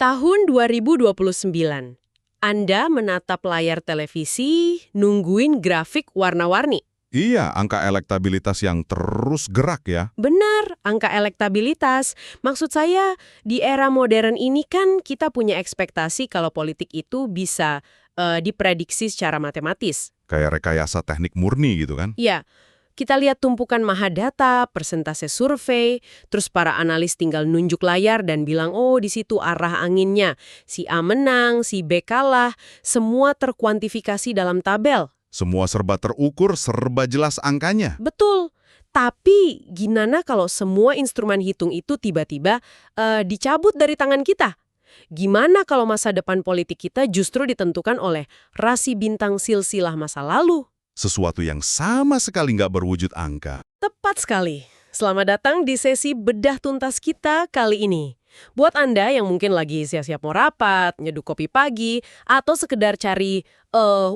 Tahun 2029, Anda menatap layar televisi, nungguin grafik warna-warni. Iya, angka elektabilitas yang terus gerak ya. Benar, angka elektabilitas. Maksud saya, di era modern ini kan kita punya ekspektasi kalau politik itu bisa diprediksi secara matematis. Kayak rekayasa teknik murni gitu kan. Ya, kita lihat tumpukan mahadata, persentase survei, terus para analis tinggal nunjuk layar dan bilang, oh di situ arah anginnya. Si A menang, si B kalah, semua terkuantifikasi dalam tabel. Semua serba terukur, serba jelas angkanya. Betul. Tapi gimana kalau semua instrumen hitung itu tiba-tiba dicabut dari tangan kita? Gimana kalau masa depan politik kita justru ditentukan oleh rasi bintang silsilah masa lalu? Sesuatu yang sama sekali nggak berwujud angka. Tepat sekali. Selamat datang di sesi bedah tuntas kita kali ini. Buat Anda yang mungkin lagi siap-siap mau rapat, nyeduh kopi pagi, atau sekedar cari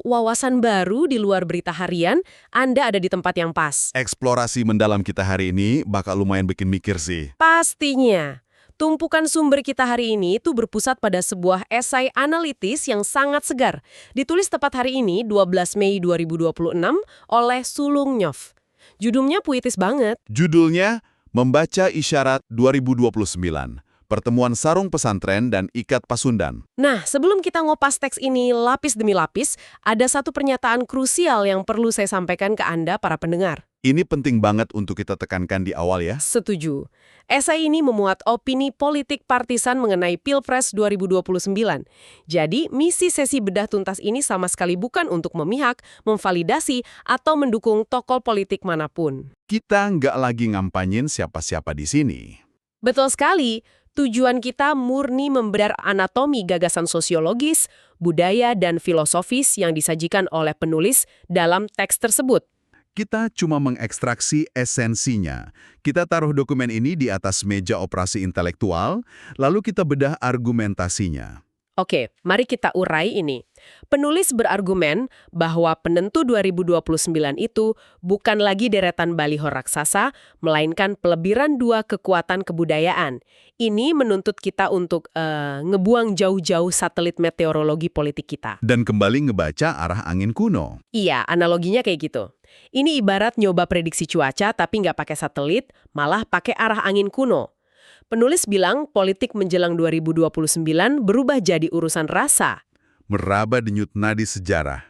wawasan baru di luar berita harian, Anda ada di tempat yang pas. Eksplorasi mendalam kita hari ini bakal lumayan bikin mikir sih. Pastinya. Tumpukan sumber kita hari ini itu berpusat pada sebuah esai analitis yang sangat segar. Ditulis tepat hari ini, 12 Mei 2026, oleh Sulung Nyof. Judulnya puitis banget. Judulnya, Membaca Isyarat 2029. Pertemuan Sarung Pesantren dan Ikat Pasundan. Nah, sebelum kita ngopas teks ini lapis demi lapis, ada satu pernyataan krusial yang perlu saya sampaikan ke Anda, para pendengar. Ini penting banget untuk kita tekankan di awal ya. Setuju. Esai ini memuat opini politik partisan mengenai Pilpres 2029. Jadi, misi sesi bedah tuntas ini sama sekali bukan untuk memihak, memvalidasi, atau mendukung tokoh politik manapun. Kita nggak lagi ngampanyin siapa-siapa di sini. Betul sekali. Tujuan kita murni membedah anatomi gagasan sosiologis, budaya, dan filosofis yang disajikan oleh penulis dalam teks tersebut. Kita cuma mengekstraksi esensinya. Kita taruh dokumen ini di atas meja operasi intelektual, lalu kita bedah argumentasinya. Oke, mari kita urai ini. Penulis berargumen bahwa penentu 2029 itu bukan lagi deretan baliho raksasa, melainkan pelebiran dua kekuatan kebudayaan. Ini menuntut kita untuk ngebuang jauh-jauh satelit meteorologi politik kita. Dan kembali ngebaca arah angin kuno. Iya, analoginya kayak gitu. Ini ibarat nyoba prediksi cuaca tapi nggak pakai satelit, malah pakai arah angin kuno. Penulis bilang politik menjelang 2029 berubah jadi urusan rasa. Meraba denyut nadi sejarah.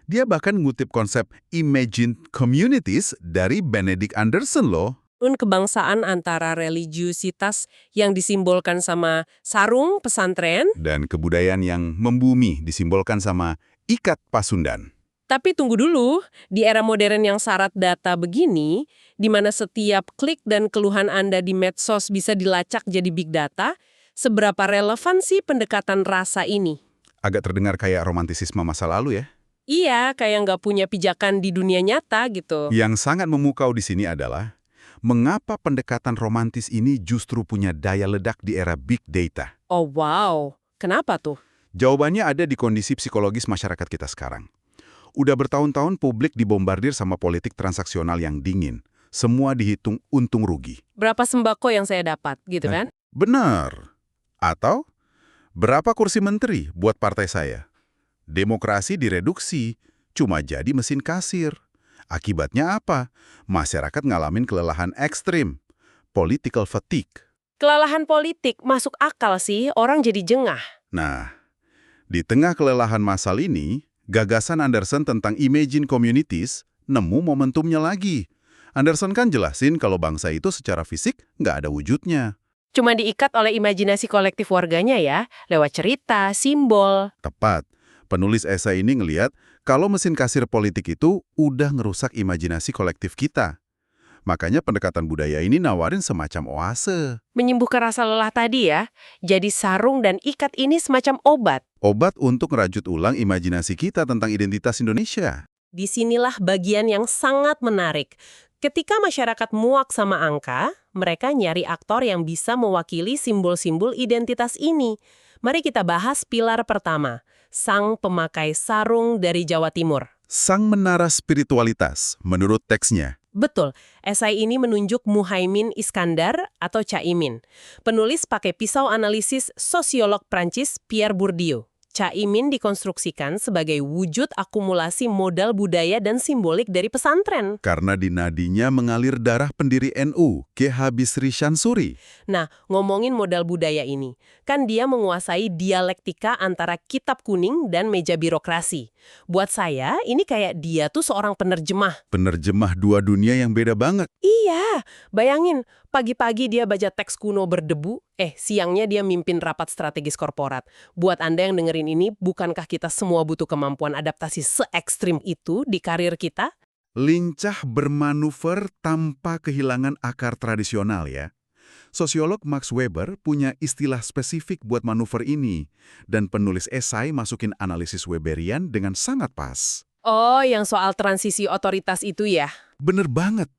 Dia bahkan ngutip konsep imagined communities dari Benedict Anderson loh. Kebangsaan antara religiusitas yang disimbolkan sama sarung pesantren. Dan kebudayaan yang membumi disimbolkan sama Ikat Pasundan. Tapi tunggu dulu, di era modern yang syarat data begini, di mana setiap klik dan keluhan Anda di medsos bisa dilacak jadi big data, seberapa relevan sih pendekatan rasa ini? Agak terdengar kayak romantisisme masa lalu ya. Iya, kayak nggak punya pijakan di dunia nyata gitu. Yang sangat memukau di sini adalah, mengapa pendekatan romantis ini justru punya daya ledak di era big data? Oh wow, kenapa tuh? Jawabannya ada di kondisi psikologis masyarakat kita sekarang. Udah bertahun-tahun publik dibombardir sama politik transaksional yang dingin. Semua dihitung untung rugi. Berapa sembako yang saya dapat, gitu kan? Benar. Atau, berapa kursi menteri buat partai saya? Demokrasi direduksi, cuma jadi mesin kasir. Akibatnya apa? Masyarakat ngalamin kelelahan ekstrim. Political fatigue. Kelelahan politik masuk akal sih, orang jadi jengah. Nah, di tengah kelelahan massal ini, gagasan Anderson tentang imagine communities nemu momentumnya lagi. Anderson kan jelasin kalau bangsa itu secara fisik nggak ada wujudnya. Cuma diikat oleh imajinasi kolektif warganya ya, lewat cerita, simbol. Tepat. Penulis esai ini ngelihat kalau mesin kasir politik itu udah ngerusak imajinasi kolektif kita. Makanya pendekatan budaya ini nawarin semacam oase. Menyembuhkan rasa lelah tadi ya, jadi sarung dan ikat ini semacam obat. Obat untuk ngerajut ulang imajinasi kita tentang identitas Indonesia. Disinilah bagian yang sangat menarik. Ketika masyarakat muak sama angka, mereka nyari aktor yang bisa mewakili simbol-simbol identitas ini. Mari kita bahas pilar pertama, sang pemakai sarung dari Jawa Timur. Sang menara spiritualitas, menurut teksnya. Betul, esai ini menunjuk Muhaimin Iskandar atau Caimin. Penulis pakai pisau analisis sosiolog Prancis Pierre Bourdieu. Caimin dikonstruksikan sebagai wujud akumulasi modal budaya dan simbolik dari pesantren. Karena di nadinya mengalir darah pendiri NU, K.H. Bisri Syansuri. Nah, ngomongin modal budaya ini, kan dia menguasai dialektika antara kitab kuning dan meja birokrasi. Buat saya, ini kayak dia tuh seorang penerjemah. Penerjemah dua dunia yang beda banget. Iya, bayangin, pagi-pagi dia baca teks kuno berdebu, siangnya dia mimpin rapat strategis korporat. Buat Anda yang dengerin ini, bukankah kita semua butuh kemampuan adaptasi se-ekstrim itu di karir kita? Lincah bermanuver tanpa kehilangan akar tradisional ya. Sosiolog Max Weber punya istilah spesifik buat manuver ini, dan penulis esai masukin analisis Weberian dengan sangat pas. Oh, yang soal transisi otoritas itu ya? Bener banget.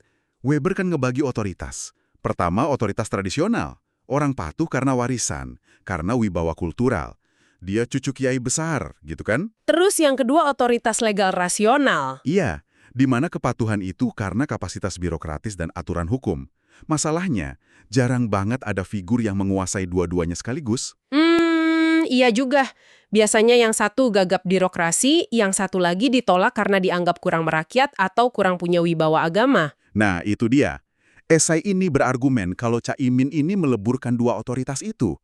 Weber kan ngebagi otoritas. Pertama, otoritas tradisional. Orang patuh karena warisan, karena wibawa kultural. Dia cucu kiai besar, gitu kan? Terus yang kedua otoritas legal rasional. Iya, di mana kepatuhan itu karena kapasitas birokratis dan aturan hukum. Masalahnya, jarang banget ada figur yang menguasai dua-duanya sekaligus. Iya juga. Biasanya yang satu gagap birokrasi, yang satu lagi ditolak karena dianggap kurang merakyat atau kurang punya wibawa agama. Nah, itu dia. Esai ini berargumen kalau Caimin ini meleburkan dua otoritas itu.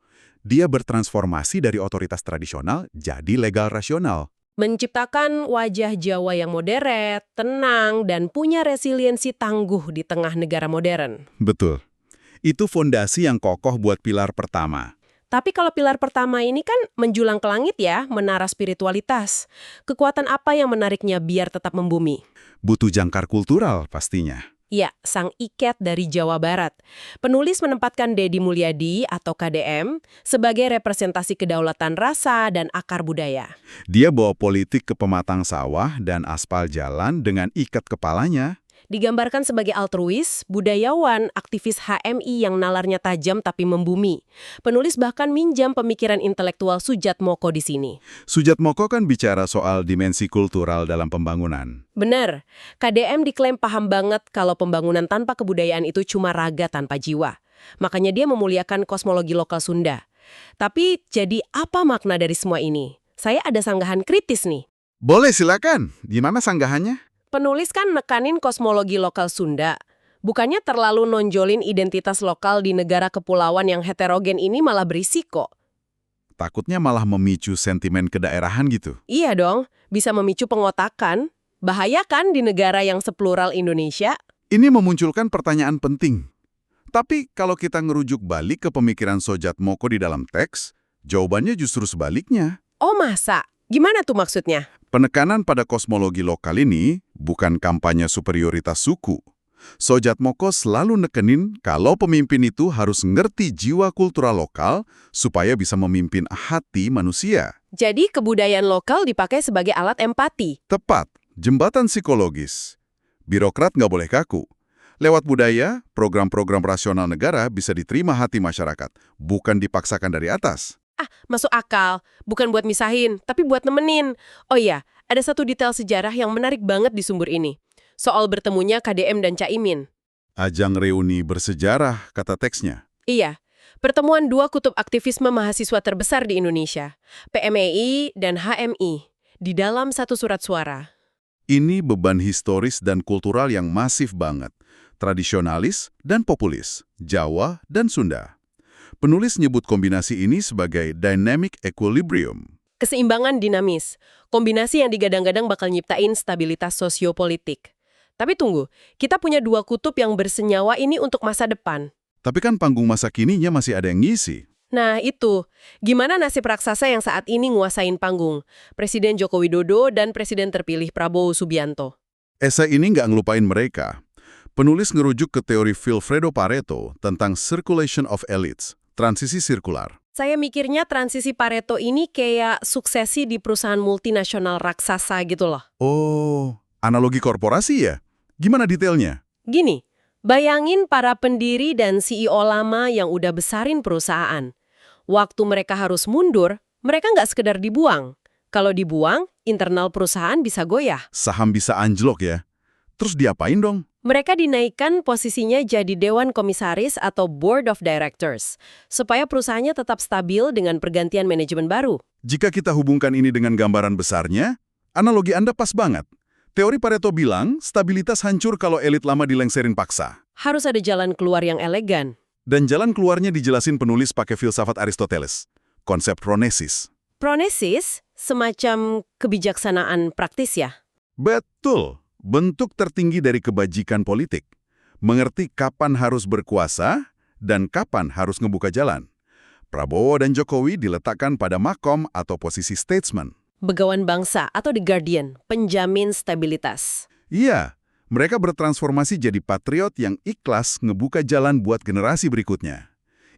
Dia bertransformasi dari otoritas tradisional jadi legal rasional. Menciptakan wajah Jawa yang modern, tenang, dan punya resiliensi tangguh di tengah negara modern. Betul. Itu fondasi yang kokoh buat pilar pertama. Tapi kalau pilar pertama ini kan menjulang ke langit ya, menara spiritualitas. Kekuatan apa yang menariknya biar tetap membumi? Butuh jangkar kultural pastinya. Ya, sang iket dari Jawa Barat. Penulis menempatkan Deddy Mulyadi atau KDM sebagai representasi kedaulatan rasa dan akar budaya. Dia bawa politik ke pematang sawah dan aspal jalan dengan ikat kepalanya. Digambarkan sebagai altruis, budayawan, aktivis HMI yang nalarnya tajam tapi membumi. Penulis bahkan minjam pemikiran intelektual Soejatmoko di sini. Soejatmoko kan bicara soal dimensi kultural dalam pembangunan. Benar, KDM diklaim paham banget kalau pembangunan tanpa kebudayaan itu cuma raga tanpa jiwa. Makanya dia memuliakan kosmologi lokal Sunda. Tapi jadi apa makna dari semua ini? Saya ada sanggahan kritis nih. Boleh silakan. Gimana sanggahannya? Penulis kan nekanin kosmologi lokal Sunda. Bukannya terlalu nonjolin identitas lokal di negara kepulauan yang heterogen ini malah berisiko. Takutnya malah memicu sentimen kedaerahan gitu. Iya dong, bisa memicu pengotakan. Bahaya kan di negara yang seplural Indonesia? Ini memunculkan pertanyaan penting. Tapi kalau kita ngerujuk balik ke pemikiran Soejatmoko di dalam teks, jawabannya justru sebaliknya. Oh masa? Gimana tuh maksudnya? Penekanan pada kosmologi lokal ini bukan kampanye superioritas suku. Soejatmoko selalu nekenin kalau pemimpin itu harus ngerti jiwa kultural lokal supaya bisa memimpin hati manusia. Jadi kebudayaan lokal dipakai sebagai alat empati. Tepat, jembatan psikologis. Birokrat nggak boleh kaku. Lewat budaya, program-program rasional negara bisa diterima hati masyarakat, bukan dipaksakan dari atas. Masuk akal. Bukan buat misahin, tapi buat nemenin. Oh iya, ada satu detail sejarah yang menarik banget di sumber ini. Soal bertemunya KDM dan Caimin. Ajang reuni bersejarah, kata teksnya. Iya, pertemuan dua kutub aktivisme mahasiswa terbesar di Indonesia, PMII dan HMI, di dalam satu surat suara. Ini beban historis dan kultural yang masif banget. Tradisionalis dan populis, Jawa dan Sunda. Penulis nyebut kombinasi ini sebagai dynamic equilibrium. Keseimbangan dinamis, kombinasi yang digadang-gadang bakal nyiptain stabilitas sosiopolitik. Tapi tunggu, kita punya dua kutub yang bersenyawa ini untuk masa depan. Tapi kan panggung masa kininya masih ada yang ngisi. Nah itu, gimana nasib raksasa yang saat ini nguasain panggung? Presiden Joko Widodo dan Presiden terpilih Prabowo Subianto. Esai ini nggak ngelupain mereka. Penulis ngerujuk ke teori Vilfredo Pareto tentang circulation of elites, transisi sirkular. Saya mikirnya transisi Pareto ini kayak suksesi di perusahaan multinasional raksasa gitu loh. Oh, analogi korporasi ya? Gimana detailnya? Gini, bayangin para pendiri dan CEO lama yang udah besarin perusahaan. Waktu mereka harus mundur, mereka nggak sekedar dibuang. Kalau dibuang, internal perusahaan bisa goyah. Saham bisa anjlok ya. Terus diapain dong? Mereka dinaikkan posisinya jadi Dewan Komisaris atau Board of Directors, supaya perusahaannya tetap stabil dengan pergantian manajemen baru. Jika kita hubungkan ini dengan gambaran besarnya, analogi Anda pas banget. Teori Pareto bilang, stabilitas hancur kalau elit lama dilengserin paksa. Harus ada jalan keluar yang elegan. Dan jalan keluarnya dijelasin penulis pakai filsafat Aristoteles, konsep pronesis. Pronesis, semacam kebijaksanaan praktis ya? Betul, bentuk tertinggi dari kebajikan politik. Mengerti kapan harus berkuasa dan kapan harus ngebuka jalan. Prabowo dan Jokowi diletakkan pada makom atau posisi statesman. Begawan bangsa atau The Guardian, penjamin stabilitas. Iya, mereka bertransformasi jadi patriot yang ikhlas ngebuka jalan buat generasi berikutnya.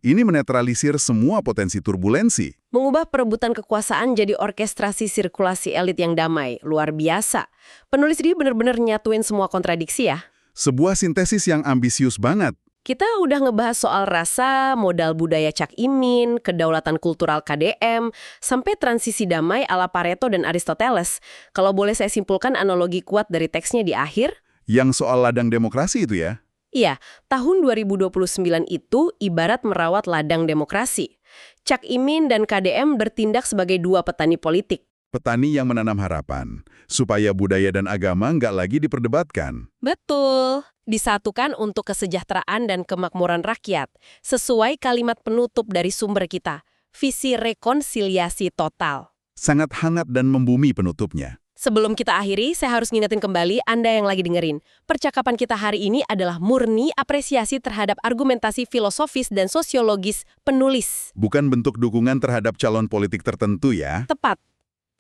Ini menetralisir semua potensi turbulensi. Mengubah perebutan kekuasaan jadi orkestrasi sirkulasi elit yang damai, luar biasa. Penulis ini benar-benar nyatuin semua kontradiksi ya. Sebuah sintesis yang ambisius banget. Kita udah ngebahas soal rasa, modal budaya Cak Imin, kedaulatan kultural KDM, sampai transisi damai ala Pareto dan Aristoteles. Kalau boleh saya simpulkan analogi kuat dari teksnya di akhir. Yang soal ladang demokrasi itu ya? Iya, tahun 2029 itu ibarat merawat ladang demokrasi. Cak Imin dan KDM bertindak sebagai dua petani politik. Petani yang menanam harapan, supaya budaya dan agama nggak lagi diperdebatkan. Betul. Disatukan untuk kesejahteraan dan kemakmuran rakyat, sesuai kalimat penutup dari sumber kita, visi rekonsiliasi total. Sangat hangat dan membumi penutupnya. Sebelum kita akhiri, saya harus ngingetin kembali Anda yang lagi dengerin. Percakapan kita hari ini adalah murni apresiasi terhadap argumentasi filosofis dan sosiologis penulis. Bukan bentuk dukungan terhadap calon politik tertentu ya. Tepat.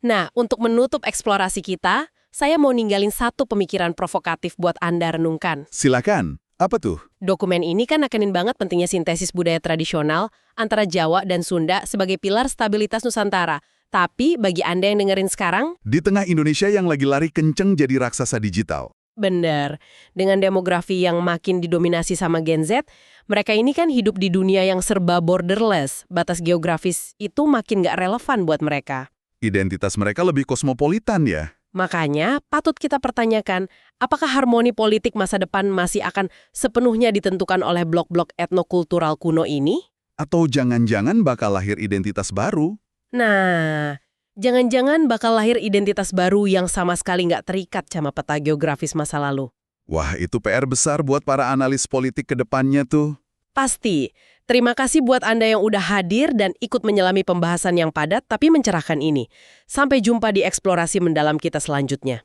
Nah, untuk menutup eksplorasi kita, saya mau ninggalin satu pemikiran provokatif buat Anda renungkan. Silakan. Apa tuh? Dokumen ini kan nekenin banget pentingnya sintesis budaya tradisional antara Jawa dan Sunda sebagai pilar stabilitas Nusantara. Tapi bagi Anda yang dengerin sekarang, Di tengah Indonesia yang lagi lari kenceng jadi raksasa digital. bener. Dengan demografi yang makin didominasi sama Gen Z, mereka ini kan hidup di dunia yang serba borderless. Batas geografis itu makin nggak relevan buat mereka. Identitas mereka lebih kosmopolitan ya. Makanya, patut kita pertanyakan, apakah harmoni politik masa depan masih akan sepenuhnya ditentukan oleh blok-blok etnokultural kuno ini? Atau jangan-jangan bakal lahir identitas baru? Nah, jangan-jangan bakal lahir identitas baru yang sama sekali nggak terikat sama peta geografis masa lalu. Wah, itu PR besar buat para analis politik ke depannya tuh. Pasti. Terima kasih buat Anda yang udah hadir dan ikut menyelami pembahasan yang padat tapi mencerahkan ini. Sampai jumpa di eksplorasi mendalam kita selanjutnya.